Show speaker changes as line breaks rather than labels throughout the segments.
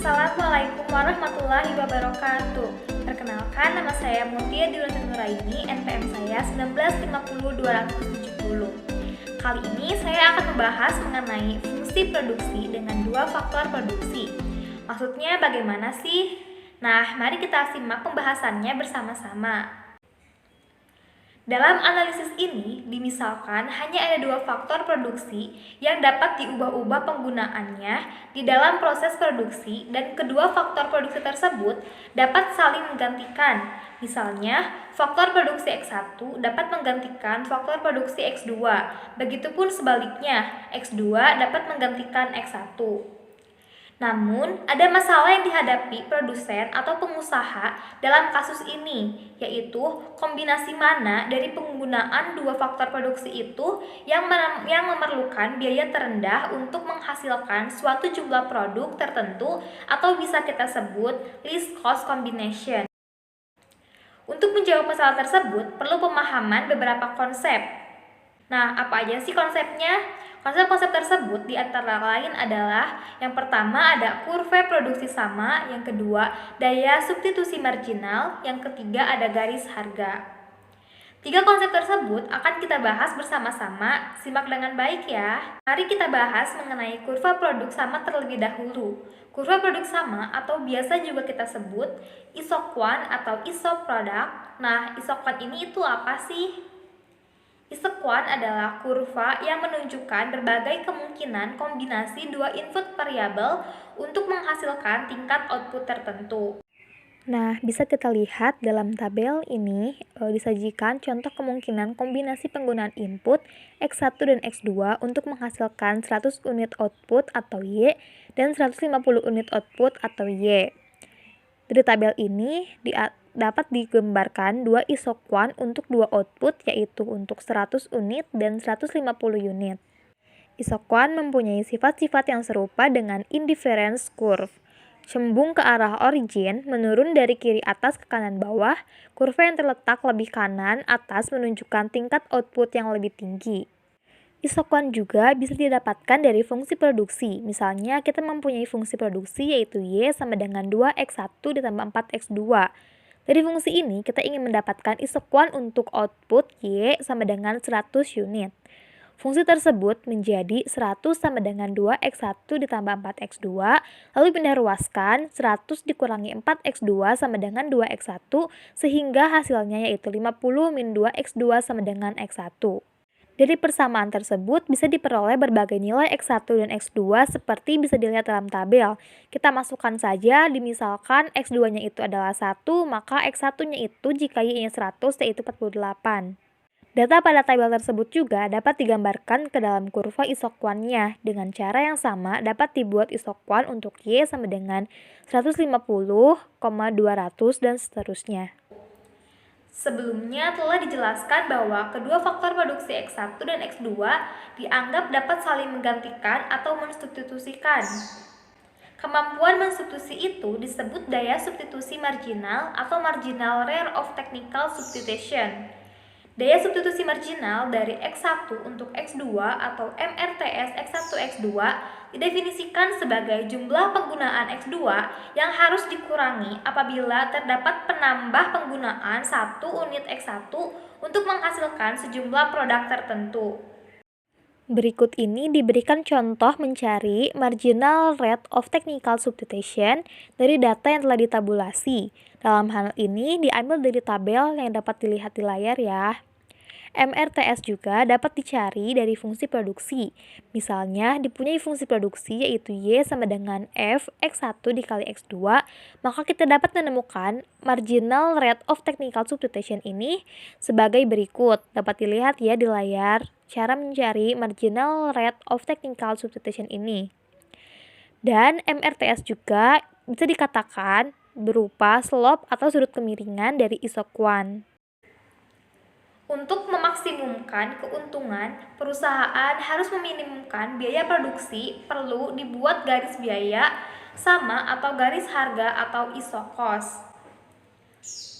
Assalamualaikum warahmatullahi wabarakatuh. Perkenalkan, nama saya Mutia Dilan Nuraini, NPM saya 1950270. Kali ini saya akan membahas mengenai fungsi produksi dengan dua faktor produksi. Maksudnya bagaimana sih? Nah, mari kita simak pembahasannya bersama-sama. Dalam analisis ini, dimisalkan hanya ada dua faktor produksi yang dapat diubah-ubah penggunaannya di dalam proses produksi dan kedua faktor produksi tersebut dapat saling menggantikan. Misalnya, faktor produksi X1 dapat menggantikan faktor produksi X2, begitupun sebaliknya, X2 dapat menggantikan X1. Namun, ada masalah yang dihadapi produsen atau pengusaha dalam kasus ini, yaitu kombinasi mana dari penggunaan dua faktor produksi itu yang memerlukan biaya terendah untuk menghasilkan suatu jumlah produk tertentu atau bisa kita sebut least cost combination. Untuk menjawab masalah tersebut, perlu pemahaman beberapa konsep. Nah, apa aja sih konsepnya? Konsep-konsep tersebut di antara lain adalah yang pertama ada kurva produksi sama, yang kedua daya substitusi marginal, yang ketiga ada garis harga. Tiga konsep tersebut akan kita bahas bersama-sama, simak dengan baik ya. Mari kita bahas mengenai kurva produk sama terlebih dahulu. Kurva produk sama atau biasa juga kita sebut isoquant atau isoproduct. Nah, isoquant ini itu apa sih? Isoquant adalah kurva yang menunjukkan berbagai kemungkinan kombinasi dua input variabel untuk menghasilkan tingkat output tertentu.
Nah, bisa kita lihat dalam tabel ini disajikan contoh kemungkinan kombinasi penggunaan input X1 dan X2 untuk menghasilkan 100 unit output atau Y dan 150 unit output atau Y. Dari tabel ini dapat digambarkan dua isoquant untuk dua output, yaitu untuk 100 unit dan 150 unit. Isoquant mempunyai sifat-sifat yang serupa dengan indifference curve. Cembung ke arah origin, menurun dari kiri atas ke kanan bawah. Kurva yang terletak lebih kanan atas menunjukkan tingkat output yang lebih tinggi. Isoquant juga bisa didapatkan dari fungsi produksi. Misalnya, kita mempunyai fungsi produksi yaitu Y sama dengan 2X1 ditambah 4X2. Dari fungsi ini, kita ingin mendapatkan isoquant untuk output Y sama dengan 100 unit. Fungsi tersebut menjadi 100 sama dengan 2X1 ditambah 4X2, lalu pindah ruaskan 100 dikurangi 4X2 sama dengan 2X1, sehingga hasilnya yaitu 50 min 2X2 sama dengan X1. Dari persamaan tersebut bisa diperoleh berbagai nilai X1 dan X2 seperti bisa dilihat dalam tabel. Kita masukkan saja, dimisalkan X2-nya itu adalah 1, maka X1-nya itu jika Y-nya 100 yaitu 48. Data pada tabel tersebut juga dapat digambarkan ke dalam kurva isoquant-nya. Dengan cara yang sama dapat dibuat isoquant untuk Y sama dengan 150, 200 dan seterusnya.
Sebelumnya telah dijelaskan bahwa kedua faktor produksi X1 dan X2 dianggap dapat saling menggantikan atau mensubstitusikan. Kemampuan mensubstitusi itu disebut daya substitusi marginal atau marginal rate of technical substitution. Daya substitusi marginal dari X1 untuk X2 atau MRTS X1 X2 didefinisikan sebagai jumlah penggunaan X2 yang harus dikurangi apabila terdapat penambah penggunaan 1 unit X1 untuk menghasilkan sejumlah produk tertentu.
Berikut ini diberikan contoh mencari marginal rate of technical substitution dari data yang telah ditabulasi. Dalam hal ini diambil dari tabel yang dapat dilihat di layar ya. MRTS juga dapat dicari dari fungsi produksi. Misalnya, dipunyai fungsi produksi yaitu Y sama dengan F X1 dikali X2, maka kita dapat menemukan marginal rate of technical substitution ini sebagai berikut. Dapat dilihat ya di layar cara mencari marginal rate of technical substitution ini. Dan MRTS juga bisa dikatakan berupa slope atau sudut kemiringan dari isoquant.
Untuk memaksimumkan keuntungan, perusahaan harus meminimumkan biaya produksi, perlu dibuat garis biaya sama atau garis harga atau isokos.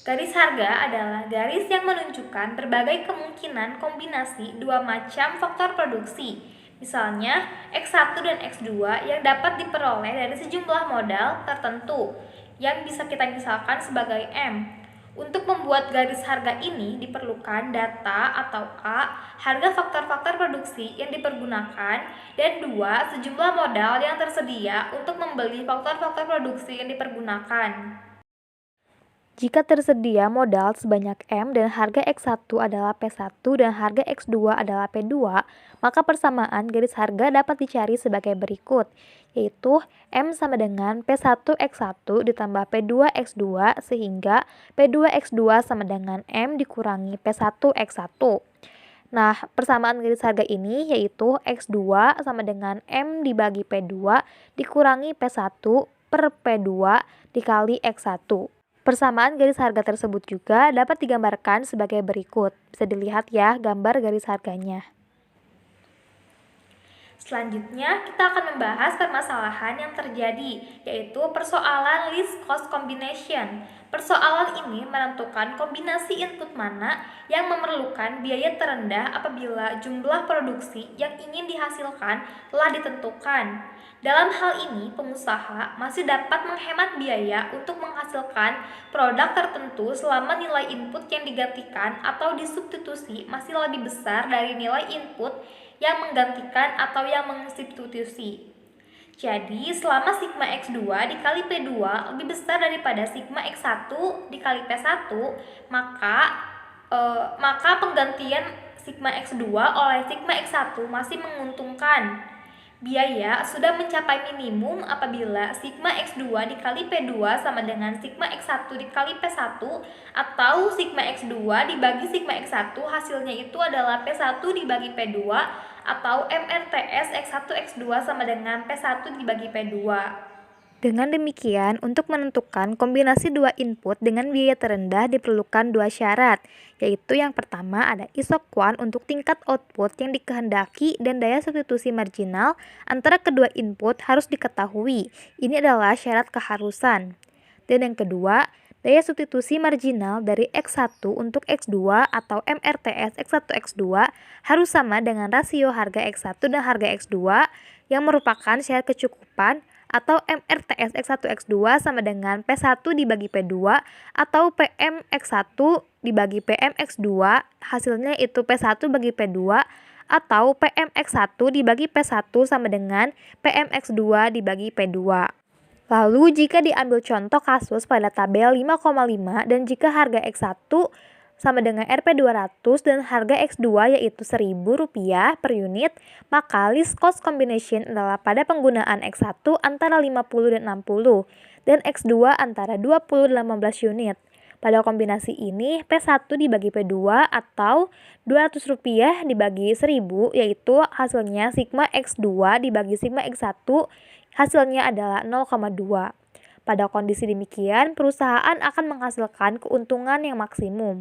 Garis harga adalah garis yang menunjukkan berbagai kemungkinan kombinasi dua macam faktor produksi. Misalnya, X1 dan X2 yang dapat diperoleh dari sejumlah modal tertentu yang bisa kita misalkan sebagai M. Untuk membuat garis harga ini diperlukan data atau A, harga faktor-faktor produksi yang dipergunakan, dan 2, sejumlah modal yang tersedia untuk membeli faktor-faktor produksi yang dipergunakan.
Jika tersedia modal sebanyak M dan harga X1 adalah P1 dan harga X2 adalah P2, maka persamaan garis harga dapat dicari sebagai berikut, yaitu M sama dengan P1X1 ditambah P2X2 sehingga P2X2 sama dengan M dikurangi P1X1. Nah, persamaan garis harga ini yaitu X2 sama dengan M dibagi P2 dikurangi P1 per P2 dikali X1. Persamaan garis harga tersebut juga dapat digambarkan sebagai berikut. Bisa dilihat ya gambar garis harganya.
Selanjutnya, kita akan membahas permasalahan yang terjadi, yaitu persoalan least cost combination. Persoalan ini menentukan kombinasi input mana yang memerlukan biaya terendah apabila jumlah produksi yang ingin dihasilkan telah ditentukan. Dalam hal ini, pengusaha masih dapat menghemat biaya untuk menghasilkan produk tertentu selama nilai input yang digantikan atau disubstitusi masih lebih besar dari nilai input yang menggantikan atau yang mensubstitusi. Jadi, selama sigma X2 dikali P2 lebih besar daripada sigma X1 dikali P1, maka penggantian sigma X2 oleh sigma X1 masih menguntungkan. Biaya sudah mencapai minimum apabila sigma X2 dikali P2 sama dengan sigma X1 dikali P1 atau sigma X2 dibagi sigma X1 hasilnya itu adalah P1 dibagi P2 atau MRTS X1 X2 sama dengan P1 dibagi P2.
Dengan demikian, untuk menentukan kombinasi dua input dengan biaya terendah diperlukan dua syarat, yaitu yang pertama ada isokuan untuk tingkat output yang dikehendaki dan daya substitusi marginal antara kedua input harus diketahui. Ini adalah syarat keharusan. Dan yang kedua, daya substitusi marginal dari X1 untuk X2 atau MRTS X1 X2 harus sama dengan rasio harga X1 dan harga X2 yang merupakan syarat kecukupan, atau MRTS X1 X2 sama dengan P1 dibagi P2 atau PM X1 dibagi PM X2 hasilnya itu P1 bagi P2 atau PM X1 dibagi P1 sama dengan PM X2 dibagi P2. Lalu jika diambil contoh kasus pada tabel 5,5 dan jika harga X1 sama dengan Rp200 dan harga X2 yaitu Rp1.000 per unit, maka least cost combination adalah pada penggunaan X1 antara 50 dan 60 dan X2 antara 20 dan 15 unit. Pada kombinasi ini P1 dibagi P2 atau Rp200 dibagi 1000 yaitu hasilnya sigma X2 dibagi sigma X1 hasilnya adalah 0,2. Pada kondisi demikian, perusahaan akan menghasilkan keuntungan yang maksimum.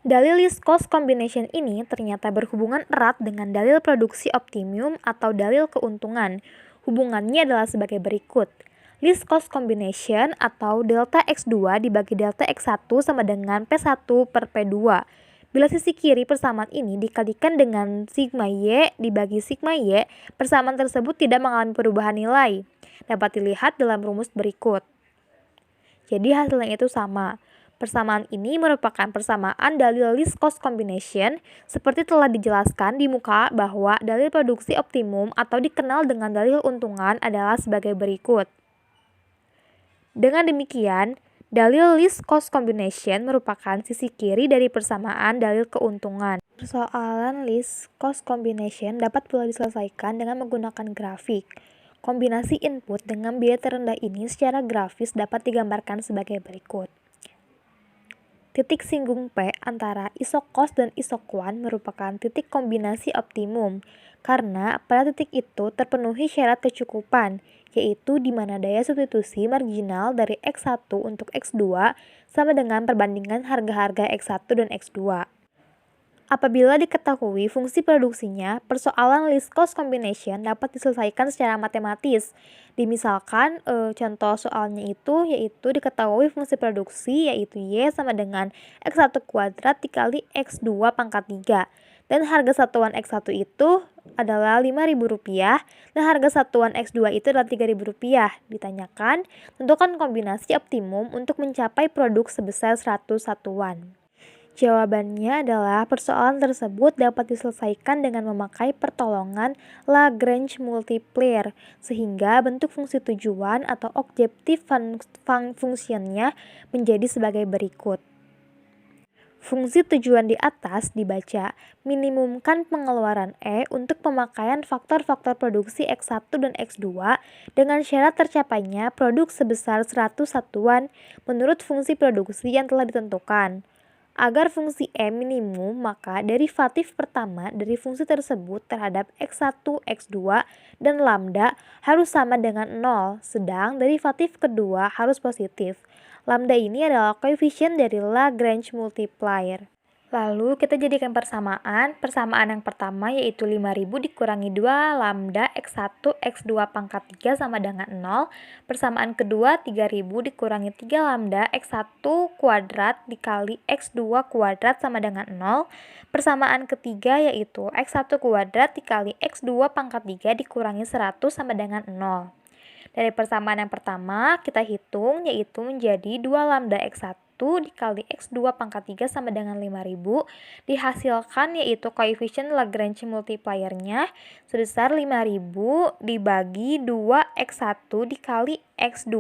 Dalil least cost combination ini ternyata berhubungan erat dengan dalil produksi optimum atau dalil keuntungan. Hubungannya adalah sebagai berikut. Least cost combination atau delta X2 dibagi delta X1 sama dengan P1 per P2. Bila sisi kiri persamaan ini dikalikan dengan sigma Y dibagi sigma Y, persamaan tersebut tidak mengalami perubahan nilai. Dapat dilihat dalam rumus berikut. Jadi hasilnya itu sama. Persamaan ini merupakan persamaan dalil least cost combination seperti telah dijelaskan di muka bahwa dalil produksi optimum atau dikenal dengan dalil untungan adalah sebagai berikut. Dengan demikian, dalil least cost combination merupakan sisi kiri dari persamaan dalil keuntungan. Persoalan least cost combination dapat pula diselesaikan dengan menggunakan grafik. Kombinasi input dengan biaya terendah ini secara grafis dapat digambarkan sebagai berikut. Titik singgung P antara isokos dan isokuan merupakan titik kombinasi optimum, karena pada titik itu terpenuhi syarat kecukupan, yaitu di mana daya substitusi marginal dari X1 untuk X2 sama dengan perbandingan harga-harga X1 dan X2. Apabila diketahui fungsi produksinya, persoalan least cost combination dapat diselesaikan secara matematis. Dimisalkan contoh soalnya itu yaitu diketahui fungsi produksi yaitu Y sama dengan X1 kuadrat dikali X2 pangkat 3. Dan harga satuan X1 itu adalah Rp5.000 dan harga satuan X2 itu adalah Rp3.000. Ditanyakan, tentukan kombinasi optimum untuk mencapai produk sebesar 100 satuan. Jawabannya adalah persoalan tersebut dapat diselesaikan dengan memakai pertolongan Lagrange multiplier, sehingga bentuk fungsi tujuan atau objective functionnya menjadi sebagai berikut. Fungsi tujuan di atas dibaca, minimumkan pengeluaran E untuk pemakaian faktor-faktor produksi X1 dan X2 dengan syarat tercapainya produk sebesar 100 satuan menurut fungsi produksi yang telah ditentukan. Agar fungsi E minimum, maka derivatif pertama dari fungsi tersebut terhadap X1, X2, dan lambda harus sama dengan 0, sedang derivatif kedua harus positif. Lambda ini adalah koefisien dari Lagrange multiplier. Lalu kita jadikan persamaan yang pertama yaitu 5.000 dikurangi 2 lambda X1 X2 pangkat 3 sama dengan 0. Persamaan kedua 3.000 dikurangi 3 lambda X1 kuadrat dikali X2 kuadrat sama dengan 0. Persamaan ketiga yaitu X1 kuadrat dikali X2 pangkat 3 dikurangi 100 sama dengan 0. Dari persamaan yang pertama kita hitung yaitu menjadi 2 lambda X1 dikali X2 pangkat 3 sama dengan 5.000 dihasilkan yaitu koefisien Lagrange multipliernya sebesar 5.000 dibagi 2 X1 dikali X2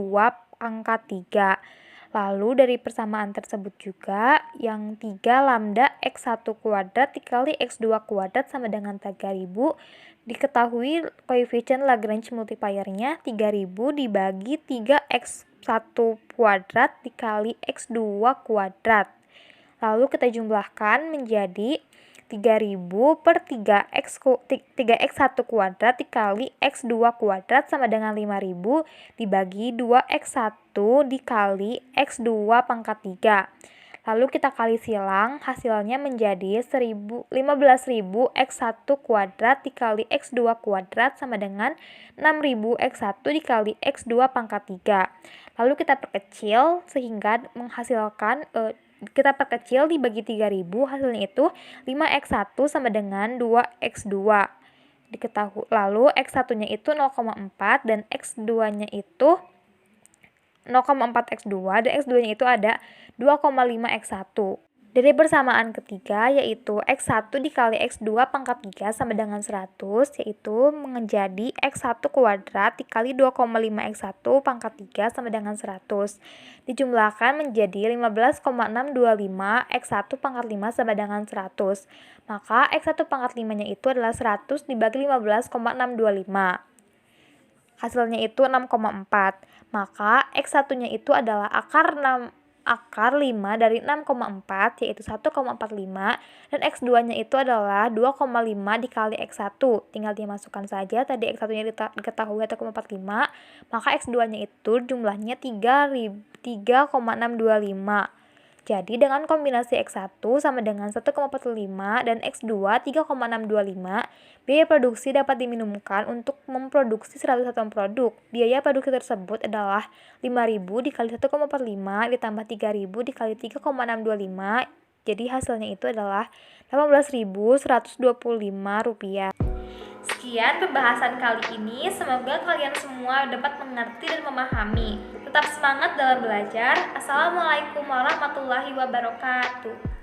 pangkat 3. Lalu dari persamaan tersebut juga yang 3 lambda X1 kuadrat dikali X2 kuadrat sama dengan 3.000 diketahui koefisien Lagrange multipliernya 3.000 dibagi 3x1 kuadrat dikali x2 kuadrat. Lalu kita jumlahkan menjadi 3.000 per 3x1 kuadrat dikali x2 kuadrat sama dengan 5.000 dibagi 2x1 dikali x2 pangkat 3. Lalu kita kali silang, hasilnya menjadi 15.000 x1 kuadrat dikali x2 kuadrat sama dengan 6.000 x1 dikali x2 pangkat 3. Lalu kita perkecil sehingga menghasilkan kita perkecil dibagi 3.000, hasilnya itu 5x1 sama dengan 2x2. Diketahui. Lalu x1-nya itu 0,4 dan x2-nya itu 0,4x2 dan x2-nya itu ada 2,5x1. Dari persamaan ketiga yaitu x1 dikali x2 pangkat 3 sama dengan 100 yaitu menjadi x1 kuadrat dikali 2,5x1 pangkat 3 sama dengan 100. Dijumlahkan menjadi 15,625 x1 pangkat 5 sama dengan 100. Maka x1 pangkat 5-nya itu adalah 100 dibagi 15,625. Hasilnya itu 6,4. Maka X1-nya itu adalah akar 5 dari 6,4 yaitu 1,45 dan X2-nya itu adalah 2,5 dikali X1. Tinggal dimasukkan saja tadi X1-nya diketahui 1,45, maka X2-nya itu jumlahnya 3,625. Jadi dengan kombinasi X1 sama dengan 1,45 dan X2 3,625, biaya produksi dapat diminimumkan untuk memproduksi 100 satuan produk. Biaya produksi tersebut adalah 5.000 dikali 1,45 ditambah 3.000 dikali 3,625. Jadi hasilnya itu adalah Rp18.125.
Sekian pembahasan kali ini, semoga kalian semua dapat mengerti dan memahami. Tetap semangat dalam belajar. Assalamualaikum warahmatullahi wabarakatuh.